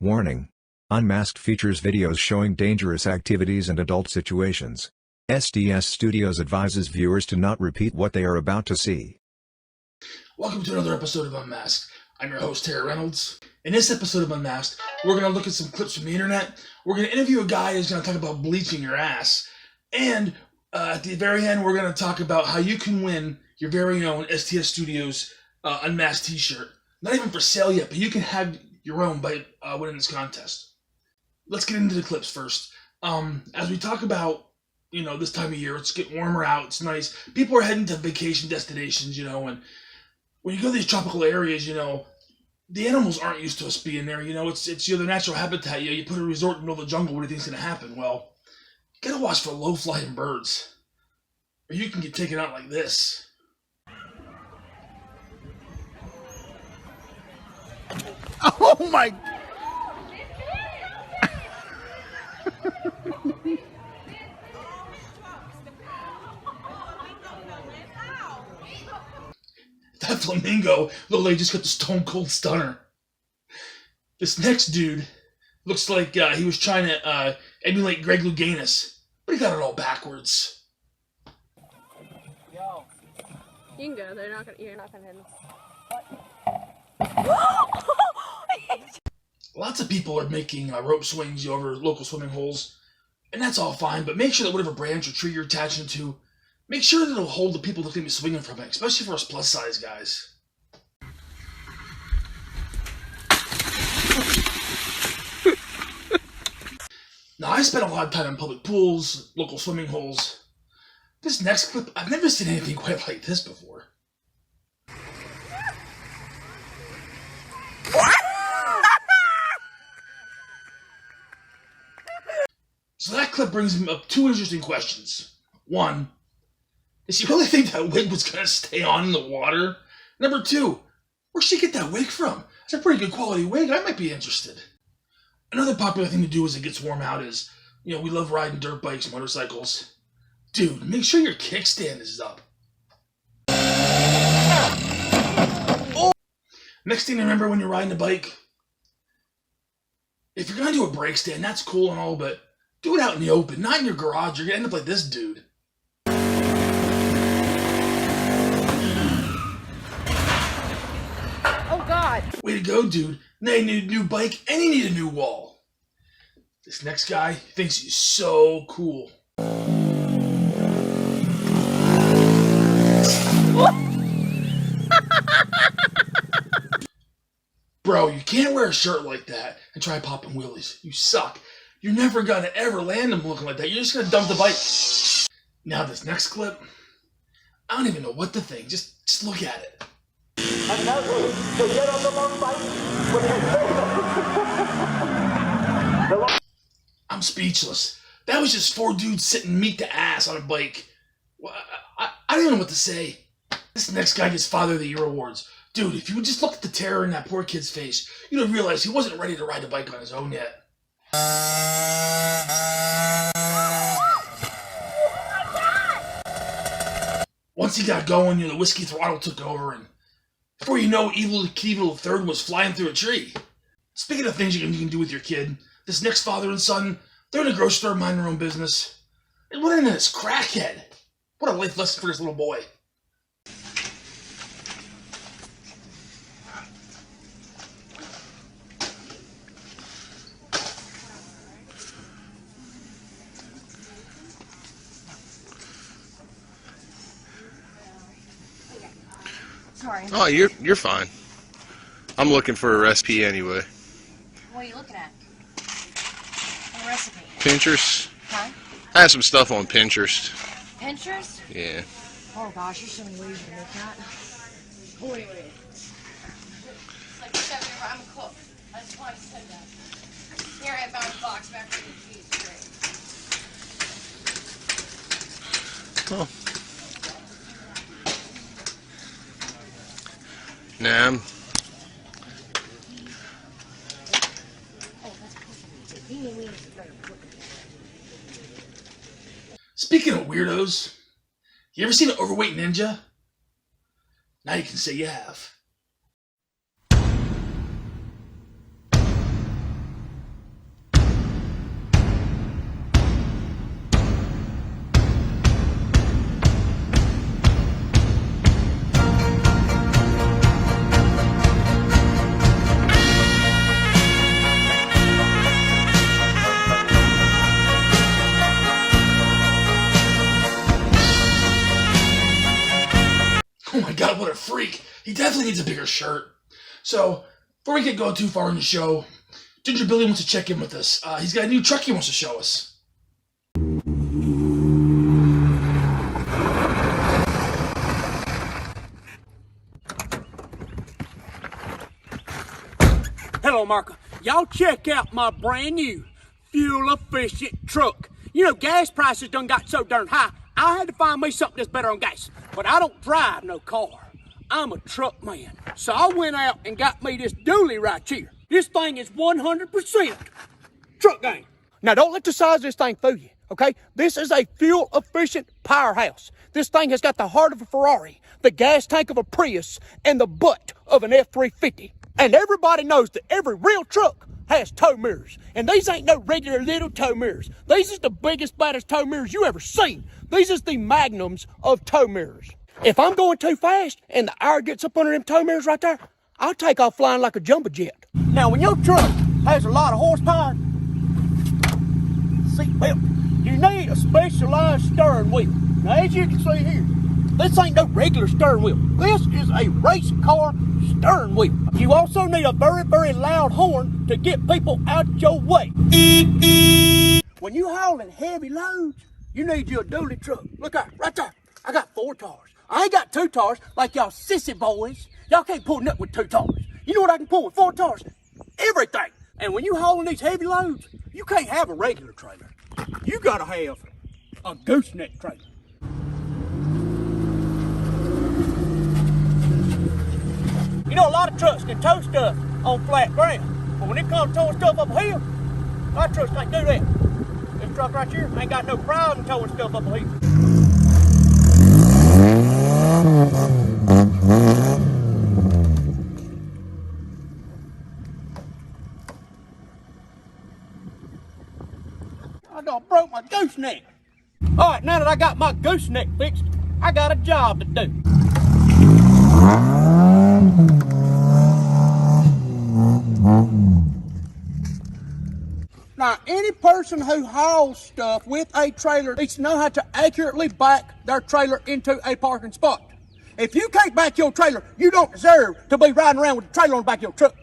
Warning. Unmasked features videos showing dangerous activities and adult situations. SDS Studios advises viewers to not repeat what they are about to see. Welcome to another episode of Unmasked. I'm your host, Terry Reynolds. In this episode of Unmasked, we're going to look at some clips from the internet. We're going to interview a guy who's going to talk about bleaching your ass. And at the very end, we're going to talk about how you can win your very own SDS Studios Unmasked t-shirt. Not even for sale yet, but you can have your own by winning this contest. Let's get into the clips first. As we talk about, this time of year, it's getting warmer out, it's nice. People are heading to vacation destinations, and when you go to these tropical areas, the animals aren't used to us being there, it's their natural habitat. You put a resort in the middle of the jungle, what do you think's going to happen? Well, you gotta watch for low-flying birds, or you can get taken out like this. Oh my! That flamingo literally just got the stone cold stunner. This next dude looks like he was trying to emulate Greg Louganis, but he got it all backwards. Yo. You can go. You're not gonna hit them. Lots of people are making rope swings over local swimming holes, and that's all fine, but make sure that whatever branch or tree you're attaching to, make sure that it'll hold the people that are going to be swinging from it, especially for us plus-size guys. Now, I spent a lot of time in public pools, local swimming holes. This next clip, I've never seen anything quite like this before. So that clip brings up two interesting questions. One, does she really think that wig was going to stay on in the water? Number two, where'd she get that wig from? It's a pretty good quality wig. I might be interested. Another popular thing to do as it gets warm out is, we love riding dirt bikes, motorcycles. Dude, make sure your kickstand is up. Oh. Next thing to remember when you're riding a bike, if you're going to do a brake stand, that's cool and all, but do it out in the open, not in your garage. You're going to end up like this dude. Oh, God. Way to go, dude. Now you need a new bike and you need a new wall. This next guy thinks he's so cool. Bro, you can't wear a shirt like that and try popping wheelies. You suck. You're never gonna ever land them looking like that. You're just gonna dump the bike. Now this next clip, I don't even know what to think. Just look at it. And that was to get on the long bike. I'm speechless. That was just four dudes sitting meat to ass on a bike. Well, I don't even know what to say. This next guy gets Father of the Year awards. Dude, if you would just look at the terror in that poor kid's face, you'd have realized he wasn't ready to ride a bike on his own yet. Once he got going, the whiskey throttle took over, and before you know, Evil III was flying through a tree. Speaking of things you can do with your kid, this next father and son, they're in a grocery store minding their own business. And what in this crackhead? What a life lesson for this little boy. Sorry. Oh, you're fine. I'm looking for a recipe anyway. What are you looking at? A recipe? Pinterest. Huh? I have some stuff on Pinterest. Pinterest? Yeah. Oh gosh, there's so many ways to make that. Wait. It's like 7 years, I'm a cook. That's why I said that. Here, I found a box back for the cheese. Great. Oh. Nah, Speaking of weirdos, you ever seen an overweight ninja? Now you can say you have. freak. He definitely needs a bigger shirt. So, before we get going too far in the show, Ginger Billy wants to check in with us. He's got a new truck he wants to show us. Hello, America. Y'all check out my brand new fuel-efficient truck. You know, gas prices done got so darn high, I had to find me something that's better on gas. But I don't drive no car. I'm a truck man. So I went out and got me this dually right here. This thing is 100% truck gang. Now, don't let the size of this thing fool you, okay? This is a fuel-efficient powerhouse. This thing has got the heart of a Ferrari, the gas tank of a Prius, and the butt of an F-350. And everybody knows that every real truck has tow mirrors. And these ain't no regular little tow mirrors. These is the biggest, baddest tow mirrors you ever seen. These is the magnums of tow mirrors. If I'm going too fast and the air gets up under them tow mirrors right there, I'll take off flying like a jumbo jet. Now, when your truck has a lot of horsepower, seatbelt, you need a specialized steering wheel. Now, as you can see here, this ain't no regular steering wheel. This is a race car steering wheel. You also need a very, very loud horn to get people out your way. When you hauling heavy loads, you need you a dually truck. Look out, right there. I got 4 tires. I ain't got 2 tires like y'all sissy boys. Y'all can't pull nothing with 2 tires. You know what I can pull with 4 tires? Everything. And when you hauling these heavy loads, you can't have a regular trailer. You gotta have a gooseneck trailer. You know, a lot of trucks can tow stuff on flat ground, but when it comes to towing stuff up a hill, a lot of trucks can't do that. This truck right here ain't got no problem towing stuff up a hill. I done broke my gooseneck. All right, now that I got my gooseneck fixed, I got a job to do. Now, any person who hauls stuff with a trailer needs to know how to accurately back their trailer into a parking spot. If you can't back your trailer, you don't deserve to be riding around with a trailer on the back of your truck.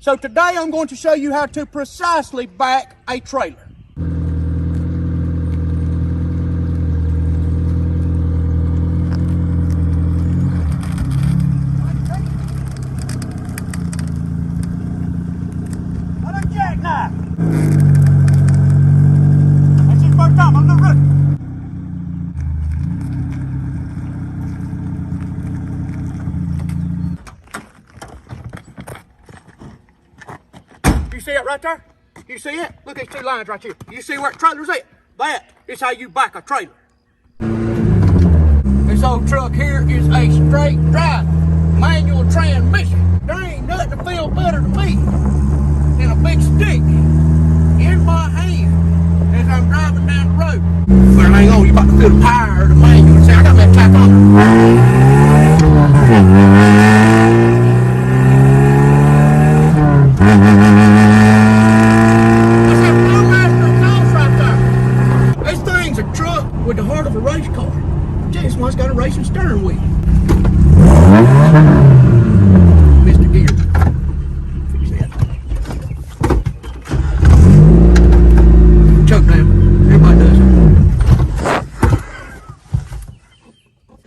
So today I'm going to show you how to precisely back a trailer. You see it right there? You see it? Look at these 2 lines right here. You see where the trailer's at? That is how you back a trailer. This old truck here is a straight drive, manual transmission. There ain't nothing to feel better to me than a big stick in my hand as I'm driving down the road. Well, hang on, you about to feel the power of the manual. See, I got that tack on. With the heart of a race car. This one's got a racing steering wheel. Mr. Gear. Fix that. Choke down. Everybody does it.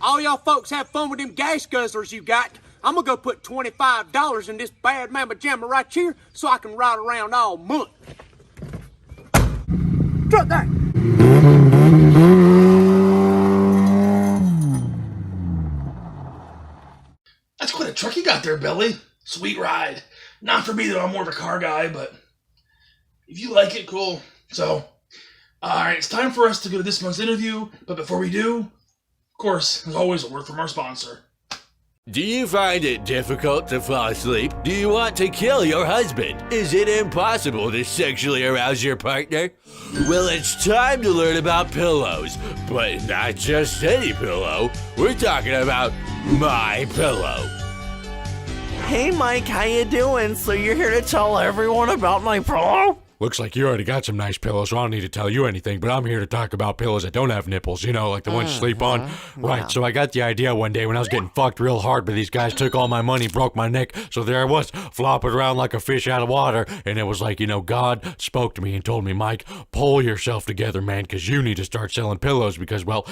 All y'all folks have fun with them gas guzzlers you got. I'm gonna go put $25 in this bad mamma jamma right here so I can ride around all month. Truck that. That's quite a truck you got there, Billy. Sweet ride. Not for me, though. I'm more of a car guy, but if you like it, cool. So, alright, it's time for us to go to this month's interview. But before we do, of course, as always, a word from our sponsor. Do you find it difficult to fall asleep? Do you want to kill your husband? Is it impossible to sexually arouse your partner? Well, it's time to learn about pillows, but not just any pillow. We're talking about My Pillow. Hey Mike, how you doing? So you're here to tell everyone about My Pillow? Looks like you already got some nice pillows, so I don't need to tell you anything, but I'm here to talk about pillows that don't have nipples, you know, like the ones you sleep on. Right, so I got the idea one day when I was getting fucked real hard, but these guys took all my money, broke my neck, so there I was, flopping around like a fish out of water, and it was like, you know, God spoke to me and told me, Mike, pull yourself together, man, because you need to start selling pillows because, well,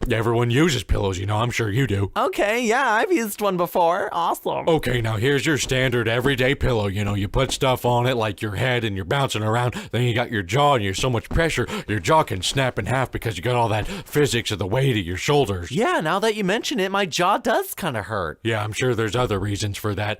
everyone uses pillows, you know, I'm sure you do. Okay, yeah, I've used one before. Awesome. Okay, now here's your standard everyday pillow, you know, you put stuff on it like your head and you're bouncing around, then you got your jaw and you're so much pressure, your jaw can snap in half because you got all that physics of the weight of your shoulders. Yeah, now that you mention it, my jaw does kind of hurt. Yeah, I'm sure there's other reasons for that.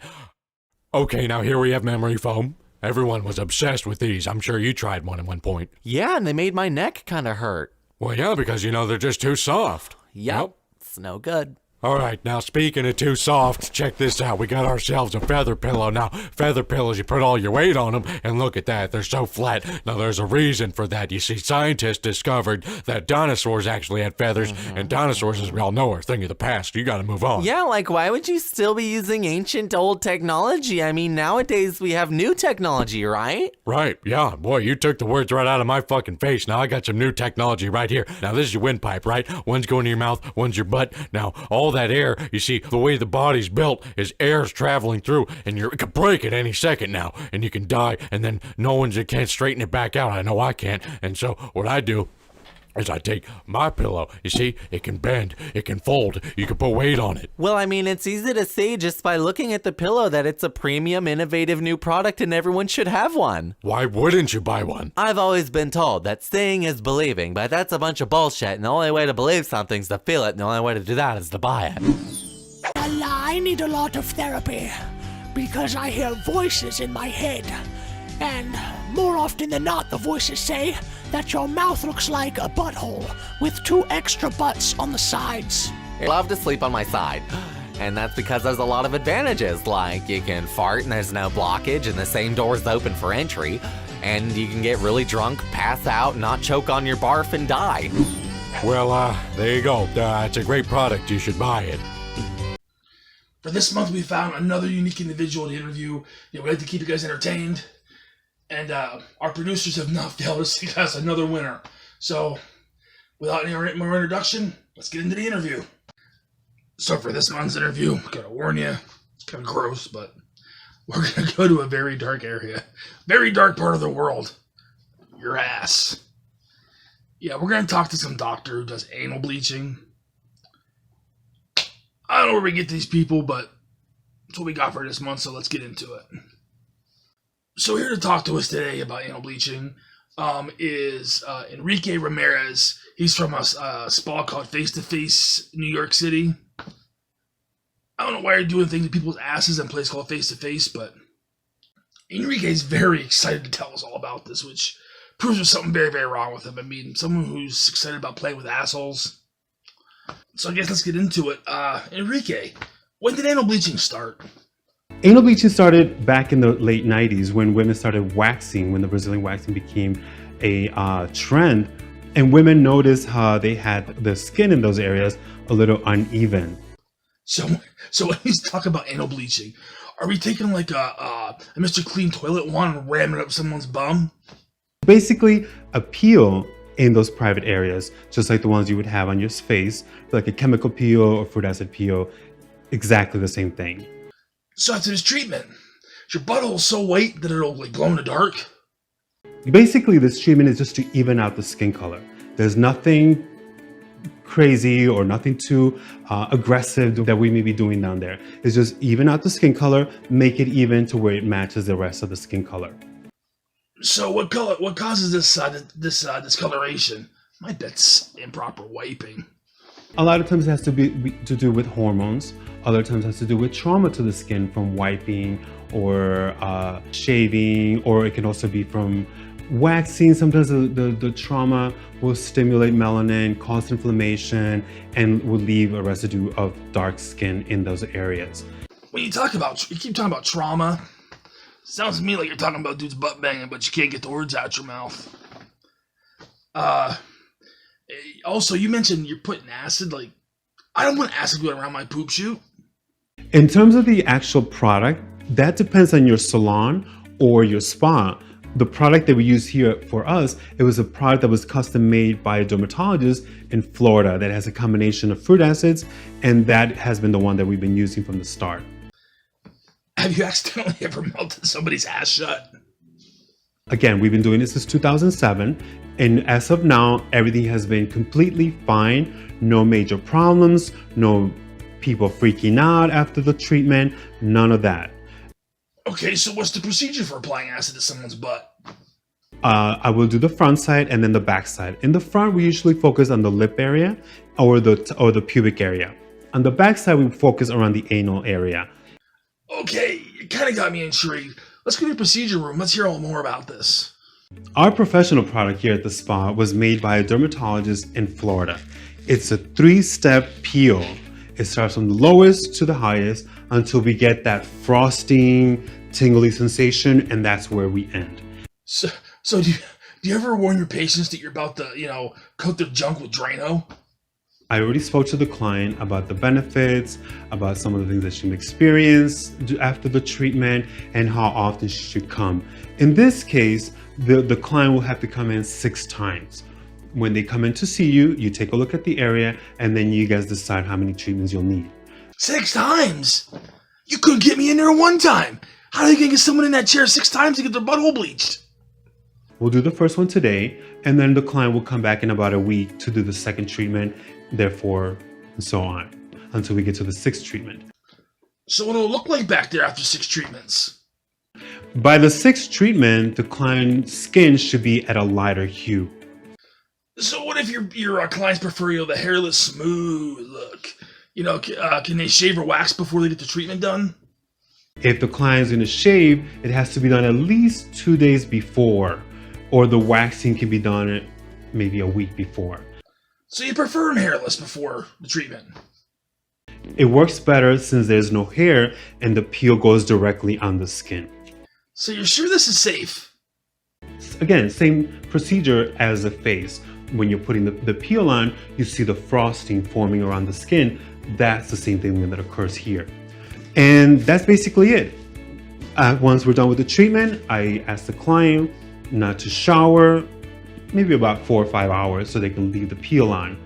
Okay, now here we have memory foam. Everyone was obsessed with these. I'm sure you tried one at one point. Yeah, and they made my neck kind of hurt. Well, yeah, because, you know, they're just too soft. Yep, it's no good. All right, now speaking of too soft, check this out. We got ourselves a feather pillow. Now, feather pillows, you put all your weight on them, and look at that, they're so flat. Now, there's a reason for that. You see, scientists discovered that dinosaurs actually had feathers, and dinosaurs, as we all know, are a thing of the past. You gotta move on. Yeah, like, why would you still be using ancient old technology? I mean, nowadays we have new technology, right? Right, yeah. Boy, you took the words right out of my fucking face. Now, I got some new technology right here. Now, this is your windpipe, right? One's going to your mouth, one's your butt. Now, all that air, you see, the way the body's built is air's traveling through, and it could break at any second now, and you can die, and then no one can't straighten it back out. I know I can't. And so what I do is I take my pillow. You see, it can bend, it can fold, you can put weight on it. Well, I mean, it's easy to say just by looking at the pillow that it's a premium, innovative new product and everyone should have one. Why wouldn't you buy one? I've always been told that seeing is believing, but that's a bunch of bullshit, and the only way to believe something's to feel it, and the only way to do that is to buy it. I need a lot of therapy because I hear voices in my head. And more often than not, the voices say that your mouth looks like a butthole with 2 extra butts on the sides. I love to sleep on my side. And that's because there's a lot of advantages, like you can fart and there's no blockage and the same door's open for entry. And you can get really drunk, pass out, not choke on your barf, and die. Well, there you go. It's a great product. You should buy it. For this month, we found another unique individual to interview. We like to keep you guys entertained. And our producers have not failed us to get us another winner. So, without any more introduction, let's get into the interview. So for this month's interview, I gotta warn you, it's kind of gross, but we're gonna go to a very dark area. Very dark part of the world. Your ass. Yeah, we're gonna talk to some doctor who does anal bleaching. I don't know where we get these people, but that's what we got for this month, so let's get into it. So here to talk to us today about anal bleaching is Enrique Ramirez. He's from a spa called Face to Face, New York City. I don't know why you're doing things to people's asses in a place called Face to Face, but Enrique's very excited to tell us all about this, which proves there's something very, very wrong with him. I mean, someone who's excited about playing with assholes. So I guess let's get into it. Enrique, when did anal bleaching start? Anal bleaching started back in the late 90s when women started waxing, when the Brazilian waxing became a trend, and women noticed how they had the skin in those areas a little uneven. So when he's talking about anal bleaching, are we taking like a Mr. Clean Toilet wand and ramming it up someone's bum? Basically, a peel in those private areas, just like the ones you would have on your face, like a chemical peel or fruit acid peel, exactly the same thing. So after this treatment, is your butthole so white that it'll like glow in the dark? Basically, this treatment is just to even out the skin color. There's nothing crazy or nothing too aggressive that we may be doing down there. It's just even out the skin color, make it even to where it matches the rest of the skin color. So what causes this discoloration? My bet's improper wiping. A lot of times it has to be to do with hormones. Other times it has to do with trauma to the skin from wiping or shaving, or it can also be from waxing. Sometimes the trauma will stimulate melanin, cause inflammation, and will leave a residue of dark skin in those areas. When you keep talking about trauma, sounds to me like you're talking about dudes butt banging, but you can't get the words out your mouth. Also, you mentioned you're putting acid. Like, I don't want acid going around my poop chute. In terms of the actual product, that depends on your salon or your spa. The product that we use here for us, it was a product that was custom made by a dermatologist in Florida that has a combination of fruit acids, and that has been the one that we've been using from the start. Have you accidentally ever melted somebody's ass shut? Again, we've been doing this since 2007, and as of now, everything has been completely fine. No major problems, no people freaking out after the treatment, none of that. Okay, so what's the procedure for applying acid to someone's butt? I will do the front side and then the back side. In the front, we usually focus on the lip area or the pubic area. On the back side, we focus around the anal area. Okay, you kind of got me intrigued. Let's go to the procedure room. Let's hear all more about this. Our professional product here at the spa was made by a dermatologist in Florida. It's a 3-step peel. It starts from the lowest to the highest until we get that frosting, tingly sensation, and that's where we end. So do you ever warn your patients that you're about to, coat their junk with Drano? I already spoke to the client about the benefits, about some of the things that she can experience after the treatment, and how often she should come. In this case, the client will have to come in 6 times. When they come in to see you, you take a look at the area, and then you guys decide how many treatments you'll need. 6 times? You couldn't get me in there 1 time. How are you gonna get someone in that chair 6 times to get their butthole bleached? We'll do the first one today, and then the client will come back in about a week to do the second treatment, therefore, and so on, until we get to the 6th treatment. So what will it look like back there after 6 treatments? By the 6th treatment, the client's skin should be at a lighter hue. So what if your clients prefer the hairless, smooth look? Can they shave or wax before they get the treatment done? If the client's going to shave, it has to be done at least 2 days before, or the waxing can be done maybe a week before. So you prefer them hairless before the treatment? It works better since there's no hair and the peel goes directly on the skin. So you're sure this is safe? Again, same procedure as the face. When you're putting the peel on, you see the frosting forming around the skin. That's the same thing that occurs here. And that's basically it. Once we're done with the treatment, I ask the client not to shower, maybe about 4 or 5 hours so they can leave the peel on.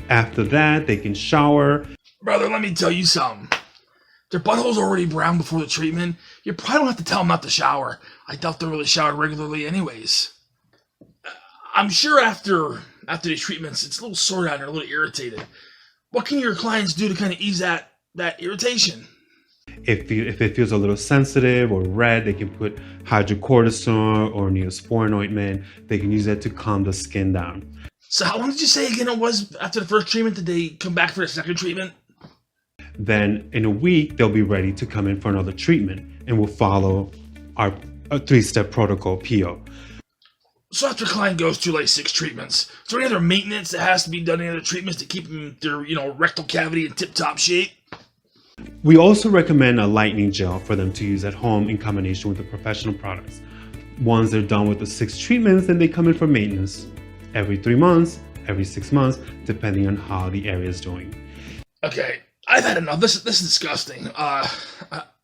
After that, they can shower. Brother, let me tell you something. Their butthole's already brown before the treatment. You probably don't have to tell them not to shower. I doubt they really shower regularly anyways. I'm sure after these treatments, it's a little sore down there, a little irritated. What can your clients do to kind of ease that irritation? If it feels a little sensitive or red, they can put hydrocortisone or Neosporin ointment. They can use that to calm the skin down. So how long did you say again it was after the first treatment? Did they come back for the second treatment? Then in a week, they'll be ready to come in for another treatment, and we'll follow our 3-step protocol PO. So after a client goes through like 6 treatments, is there any other maintenance that has to be done, any other treatments to keep them their rectal cavity in tip-top shape? We also recommend a lightening gel for them to use at home in combination with the professional products. Once they're done with the 6 treatments, then they come in for maintenance every 3 months, every 6 months, depending on how the area is doing. Okay, I've had enough. This is disgusting. I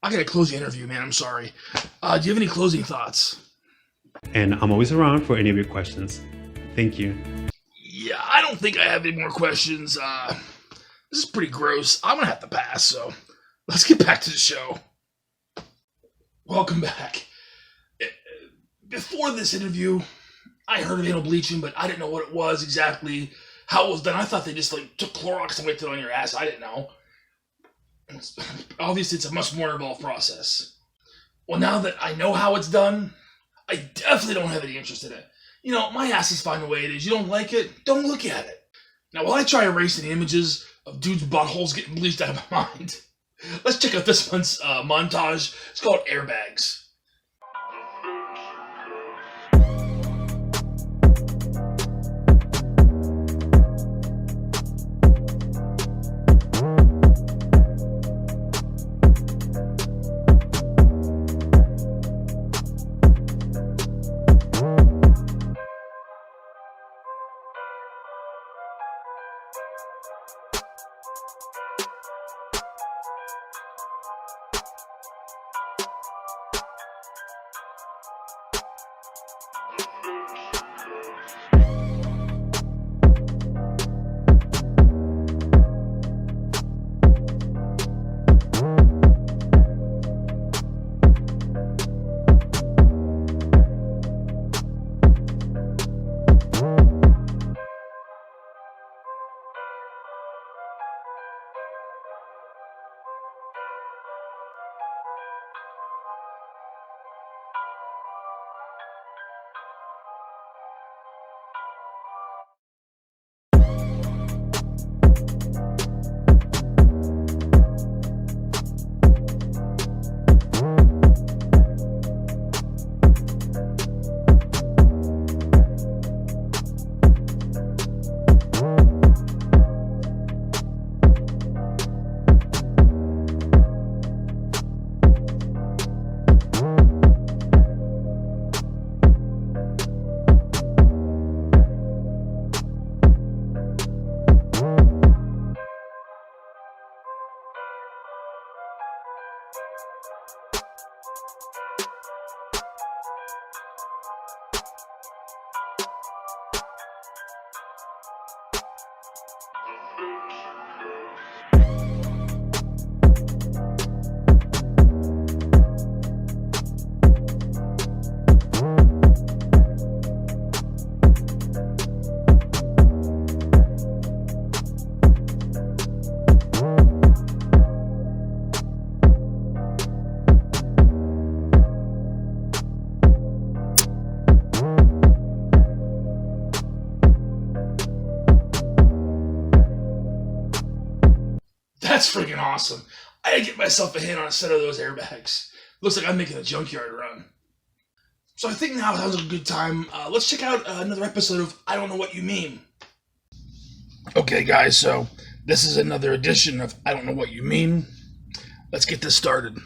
gotta close the interview, man. I'm sorry. Do you have any closing thoughts? And I'm always around for any of your questions. Thank you. Yeah, I don't think I have any more questions. This is pretty gross. I'm gonna have to pass, so let's get back to the show. Welcome back. Before this interview, I heard of anal bleaching, but I didn't know what it was exactly, how it was done. I thought they just took Clorox and wiped it on your ass. I didn't know. Obviously, it's a much more involved process. Well, now that I know how it's done, I definitely don't have any interest in it. My ass is fine the way it is. You don't like it? Don't look at it. Now, while I try erasing the images of dudes' buttholes getting bleached out of my mind, let's check out this month's montage. It's called Airbags. That's freaking awesome. I gotta get myself a hand on a set of those airbags. Looks like I'm making a junkyard run. So I think now sounds like a good time. Let's check out another episode of I Don't Know What You Mean. Okay, guys, so this is another edition of I Don't Know What You Mean. Let's get this started.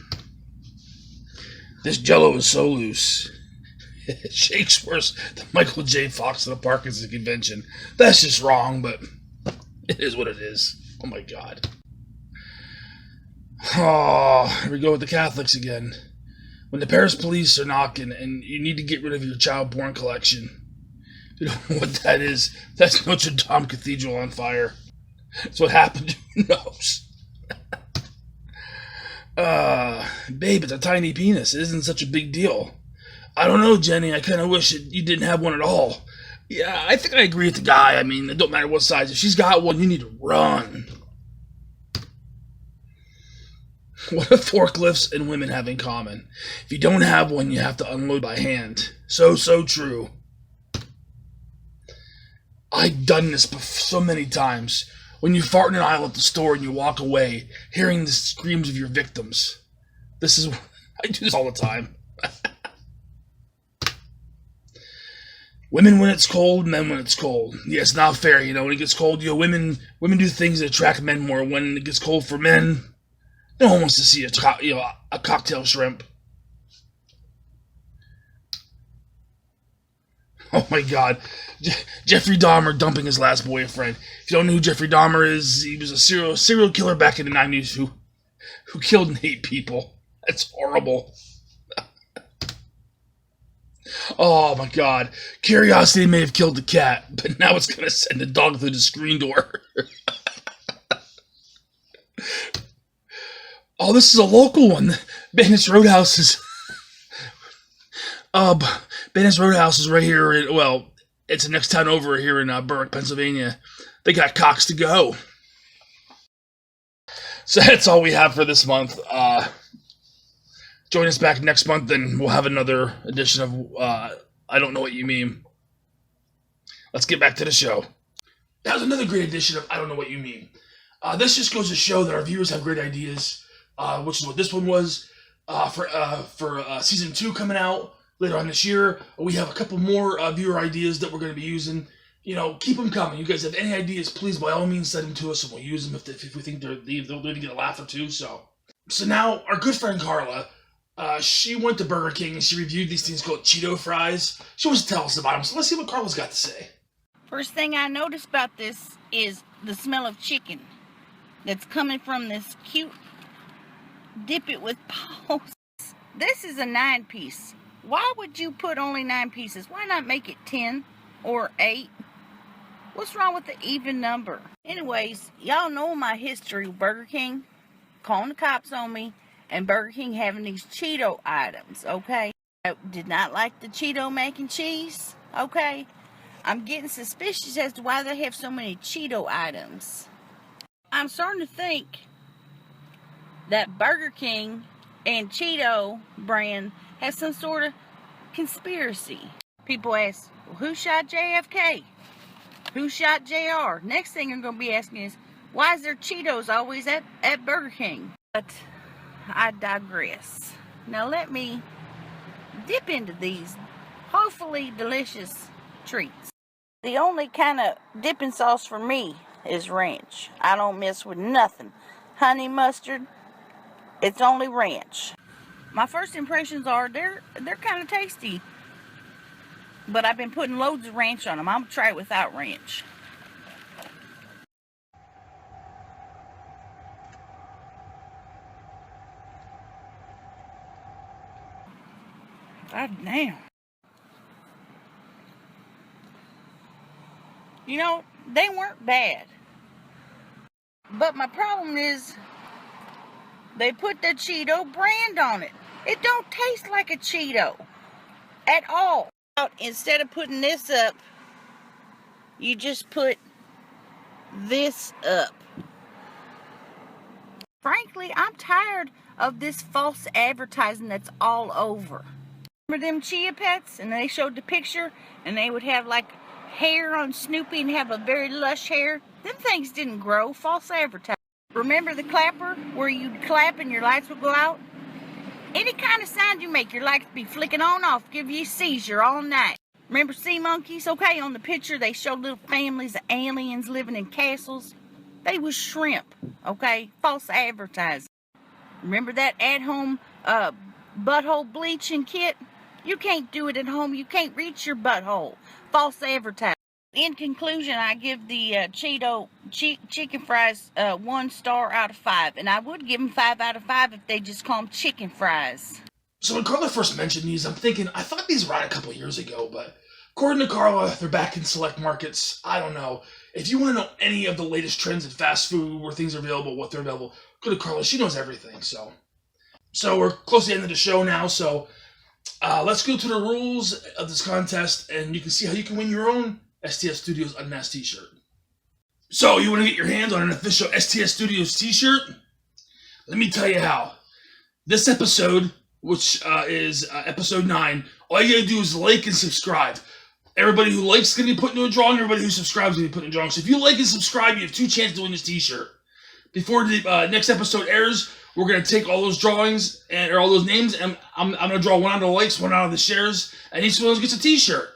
This Jello is so loose. It shakes worse than Michael J. Fox at a Parkinson's convention. That's just wrong, but it is what it is. Oh my God. Oh, here we go with the Catholics again. When the Paris police are knocking and you need to get rid of your child porn collection. If you don't know what that is, that's Notre Dame Cathedral on fire. That's what happened. Who knows? Babe, it's a tiny penis. It isn't such a big deal. I don't know, Jenny. I kind of wish you didn't have one at all. Yeah, I think I agree with the guy. I mean, it don't matter what size. If she's got one, you need to run. What do forklifts and women have in common? If you don't have one, you have to unload by hand. So true. I've done this so many times. When you fart in an aisle at the store and you walk away, hearing the screams of your victims. I do this all the time. Women when it's cold, men when it's cold. Yeah, it's not fair, when it gets cold, women do things that attract men more. When it gets cold for men, no one wants to see a cocktail shrimp. Oh my God. Jeffrey Dahmer dumping his last boyfriend. If you don't know who Jeffrey Dahmer is, he was a serial killer back in the 90s who killed and ate people. That's horrible. Oh my God. Curiosity may have killed the cat, but now it's going to send the dog through the screen door. Oh, this is a local one. Bandit's Roadhouse is... Bandit's Roadhouse is right here it's the next town over here in Berwick, Pennsylvania. They got cocks to go. So that's all we have for this month. Join us back next month and we'll have another edition of I Don't Know What You Mean. Let's get back to the show. That was another great edition of I Don't Know What You Mean. This just goes to show that our viewers have great ideas, which is what this one was. For season 2 coming out later on this year, we have a couple more viewer ideas that we're going to be using. Keep them coming. You guys have any ideas, please, by all means, send them to us, and we'll use them if we think they'll even get a laugh or two. So now, our good friend Carla, she went to Burger King, and she reviewed these things called Cheeto fries. She wants to tell us about them, so let's see what Carla's got to say. First thing I noticed about this is the smell of chicken that's coming from this cute dip it with paws. This is a 9-piece Why would you put only 9 pieces? Why not make it 10 or 8? What's wrong with the even number? Anyways, y'all know my history with Burger King calling the cops on me and Burger King having these Cheeto items, okay? I did not like the Cheeto mac and cheese, okay? I'm getting suspicious as to why they have so many Cheeto items. I'm starting to think that Burger King and Cheeto brand has some sort of conspiracy. People ask, well, who shot JFK? Who shot JR? Next thing I'm going to be asking is, why is there Cheetos always at Burger King? But I digress. Now let me dip into these hopefully delicious treats. The only kind of dipping sauce for me is ranch. I don't mess with nothing. Honey mustard, it's only ranch. My first impressions are they're kind of tasty. But I've been putting loads of ranch on them. I'm going to try it without ranch. God damn. You know, they weren't bad. But my problem is, they put the Cheeto brand on it. It don't taste like a Cheeto at all. Instead of putting this up, you just put this up. Frankly, I'm tired of this false advertising that's all over. Remember them Chia Pets? And they showed the picture and they would have like hair on Snoopy and have a very lush hair. Them things didn't grow. False advertising. Remember the clapper where you'd clap and your lights would go out? Any kind of sound you make, your lights be flicking on off, give you a seizure all night. Remember sea monkeys? Okay, on the picture they showed little families of aliens living in castles. They was shrimp, okay? False advertising. Remember that at-home butthole bleaching kit? You can't do it at home. You can't reach your butthole. False advertising. In conclusion, I give the Cheeto chicken fries 1 star out of 5. And I would give them 5 out of 5 if they just call them chicken fries. So when Carla first mentioned these, I'm thinking, I thought these were out a couple of years ago, but according to Carla, they're back in select markets. I don't know. If you want to know any of the latest trends in fast food, where things are available, what they're available, go to Carla. She knows everything. So we're close to the end of the show now, so let's go to the rules of this contest, and you can see how you can win your own STS Studios Unmasked t-shirt. So, you want to get your hands on an official STS Studios t-shirt? Let me tell you how. This episode, which is episode 9, all you gotta do is like and subscribe. Everybody who likes is gonna be put into a drawing, everybody who subscribes is gonna be put in a drawing. So if you like and subscribe, you have 2 chances to win this t-shirt. Before the next episode airs, we're gonna take all those drawings, or all those names, and I'm gonna draw 1 out of the likes, 1 out of the shares, and each one of those gets a t-shirt.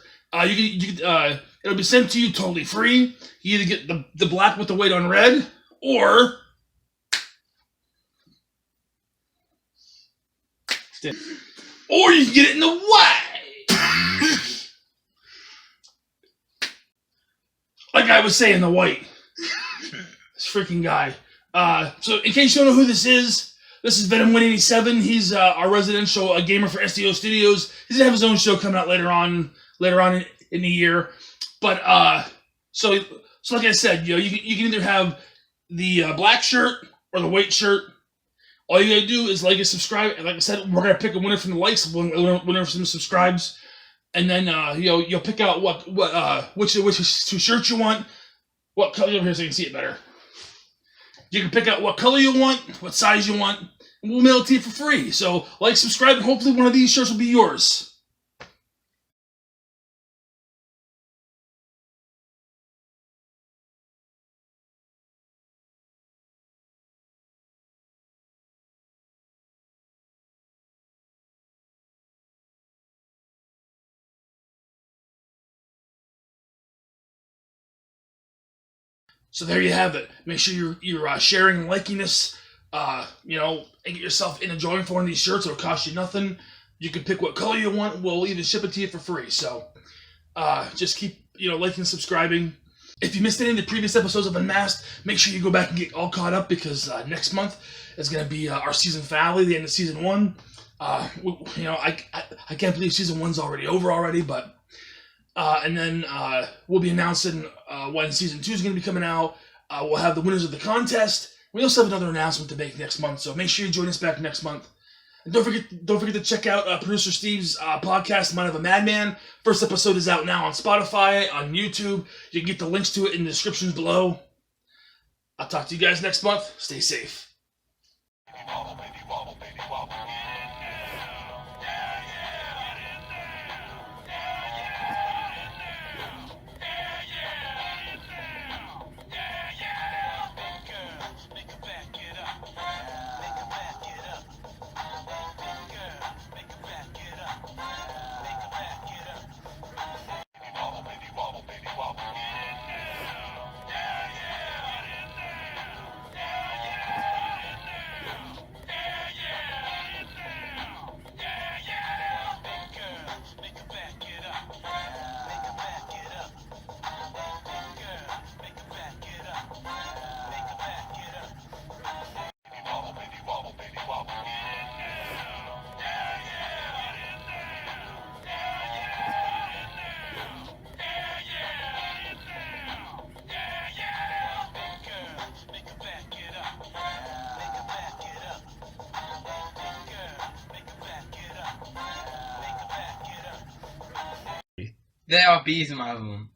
It'll be sent to you totally free. You either get the black with the white on red, or you can get it in the white. Like I was saying, the white. This freaking guy. So in case you don't know who this is Venom187. He's our residential gamer for STO Studios. He's gonna have his own show coming out later on in the year. But so like I said, you can either have the black shirt or the white shirt. All you gotta do is like and subscribe. And like I said, we're gonna pick a winner from the likes, winner from the subscribes, and then you'll pick out which 2 shirts you want. What color over here so you can see it better. You can pick out what color you want, what size you want, and we'll mail it to you for free. So like, subscribe, and hopefully one of these shirts will be yours. So there you have it. Make sure you're sharing and liking this, and get yourself in a drawing for one of these shirts. It'll cost you nothing. You can pick what color you want. We'll even ship it to you for free. So just keep liking and subscribing. If you missed any of the previous episodes of Unmasked, make sure you go back and get all caught up, because next month is going to be our season finale, the end of season 1. I can't believe season 1's already over already, but and then we'll be announcing when season 2 is going to be coming out. We'll have the winners of the contest. We also have another announcement to make next month, so make sure you join us back next month. And don't forget to check out producer Steve's podcast, Mind of a Madman. First episode is out now on Spotify, on YouTube. You can get the links to it in the descriptions below. I'll talk to you guys next month. Stay safe. There are bees in my room.